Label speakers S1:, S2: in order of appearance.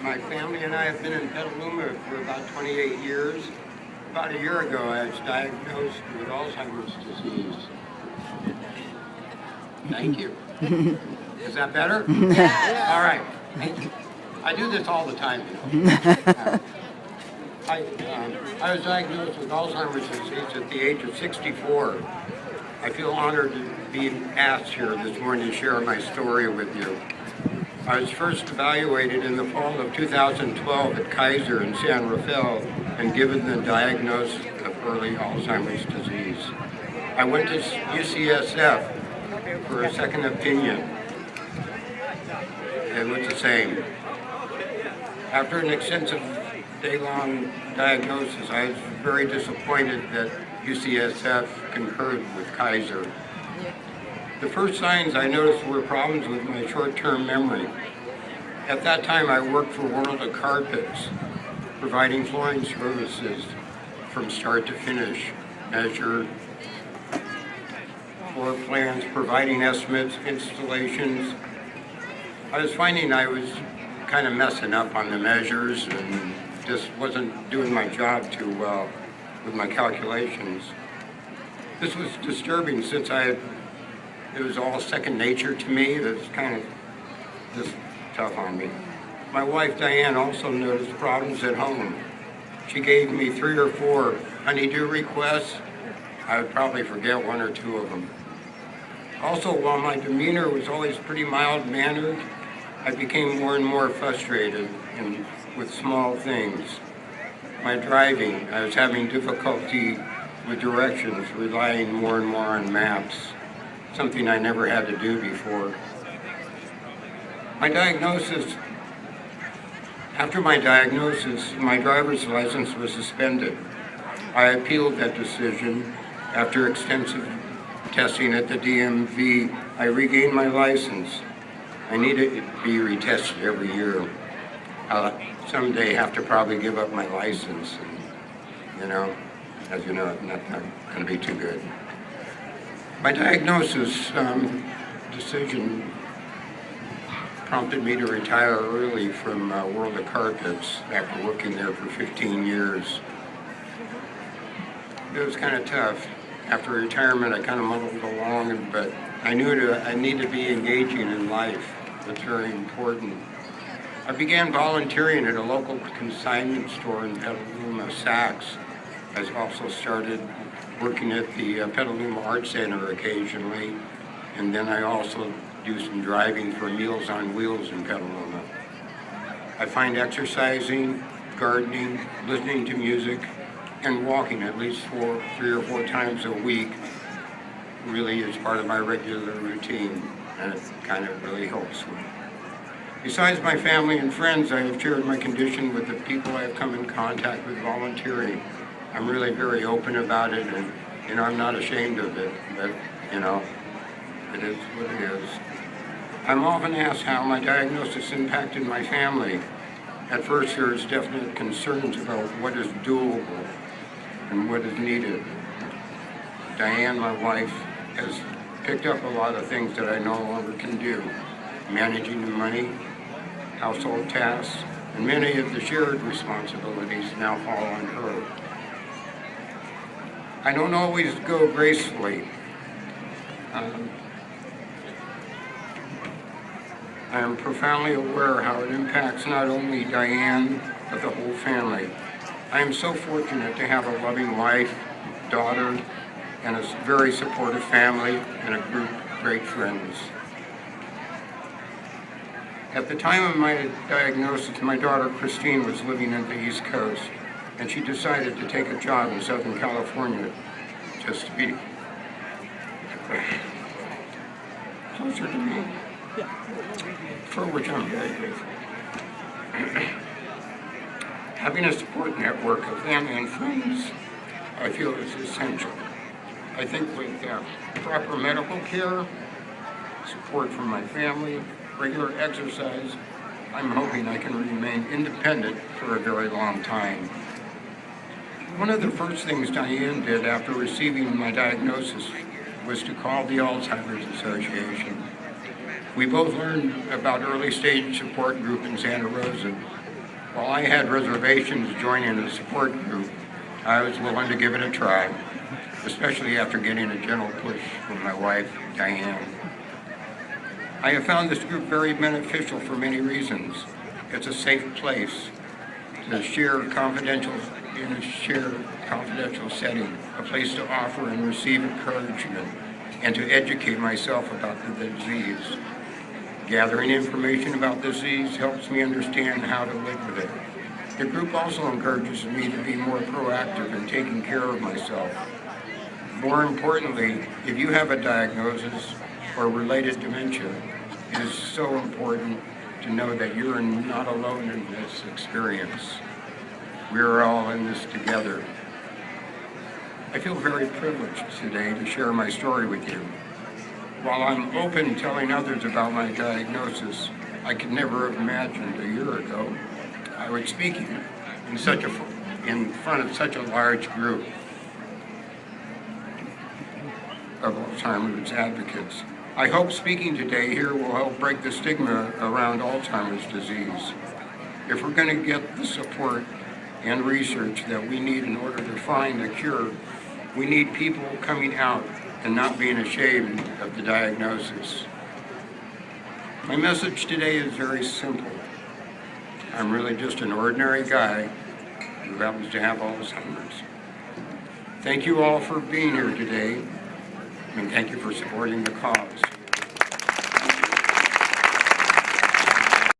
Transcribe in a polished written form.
S1: My family and I have been in Petaluma for about 28 years. About a year ago, I was diagnosed with Alzheimer's disease. Thank you. Is that better? Yeah. All right. I do this all the time. I was diagnosed with Alzheimer's disease at the age of 64. I feel honored to be asked here this morning to share my story with you. I was first evaluated in the fall of 2012 at Kaiser in San Rafael and given the diagnosis of early Alzheimer's disease. I went to UCSF for a second opinion. It was the same. After an extensive day-long diagnosis, I was very disappointed that UCSF concurred with Kaiser. The first signs I noticed were problems with my short-term memory. At that time, I worked for World of Carpets, providing flooring services from start to finish, measure, floor plans, providing estimates, installations. I was finding I was kind of messing up on the measures and just wasn't doing my job too well with my calculations. This was disturbing since it was all second nature to me. That's kind of just tough on me. My wife Diane also noticed problems at home. She gave me 3 or 4 honeydew requests. I would probably forget 1 or 2 of them. Also, while my demeanor was always pretty mild-mannered, I became more and more frustrated with small things. My driving, I was having difficulty with directions, relying more and more on maps, something I never had to do before. After my diagnosis, my driver's license was suspended. I appealed that decision. After extensive testing at the DMV, I regained my license. I need it to be retested every year. I'll someday have to probably give up my license. And, as you know, it's not going to be too good. My diagnosis decision prompted me to retire early from World of Carpets after working there for 15 years. It was kind of tough. After retirement, I kind of muddled along, but I knew I needed to be engaging in life. That's very important. I began volunteering at a local consignment store in Petaluma, Saks. I also started working at the Petaluma Art Center occasionally, and then I also do some driving for Meals on Wheels in Petaluma. I find exercising, gardening, listening to music, and walking at least 3 or 4 times a week really is part of my regular routine, and it kind of really helps me. Besides my family and friends, I have shared my condition with the people I have come in contact with volunteering. I'm really very open about it, and I'm not ashamed of it, but it is what it is. I'm often asked how my diagnosis impacted my family. At first, there is definite concerns about what is doable and what is needed. Diane, my wife, has picked up a lot of things that I no longer can do. Managing the money, household tasks, and many of the shared responsibilities now fall on her. I don't always go gracefully. I am profoundly aware how it impacts not only Diane, but the whole family. I am so fortunate to have a loving wife, daughter, and a very supportive family, and a group of great friends. At the time of my diagnosis, my daughter Christine was living in the East Coast, and she decided to take a job in Southern California just to be closer to me, for which I'm very grateful. Having a support network of family and friends, I feel, is essential. I think with proper medical care, support from my family, regular exercise, I'm hoping I can remain independent for a very long time. One of the first things Diane did after receiving my diagnosis was to call the Alzheimer's Association. We both learned about early stage support group in Santa Rosa. While I had reservations joining a support group, I was willing to give it a try, especially after getting a gentle push from my wife, Diane. I have found this group very beneficial for many reasons. It's a safe place to share confidential in a shared confidential setting, a place to offer and receive encouragement, and to educate myself about the disease. Gathering information about the disease helps me understand how to live with it. The group also encourages me to be more proactive in taking care of myself. More importantly, if you have a diagnosis or related dementia, it is so important to know that you're not alone in this experience. We are all in this together. I feel very privileged today to share my story with you. While I'm open telling others about my diagnosis, I could never have imagined a year ago I would speak in front of such a large group of Alzheimer's advocates. I hope speaking today here will help break the stigma around Alzheimer's disease. If we're going to get the support and research that we need in order to find a cure, we need people coming out and not being ashamed of the diagnosis. My message today is very simple. I'm really just an ordinary guy who happens to have Alzheimer's. Thank you all for being here today, and thank you for supporting the cause.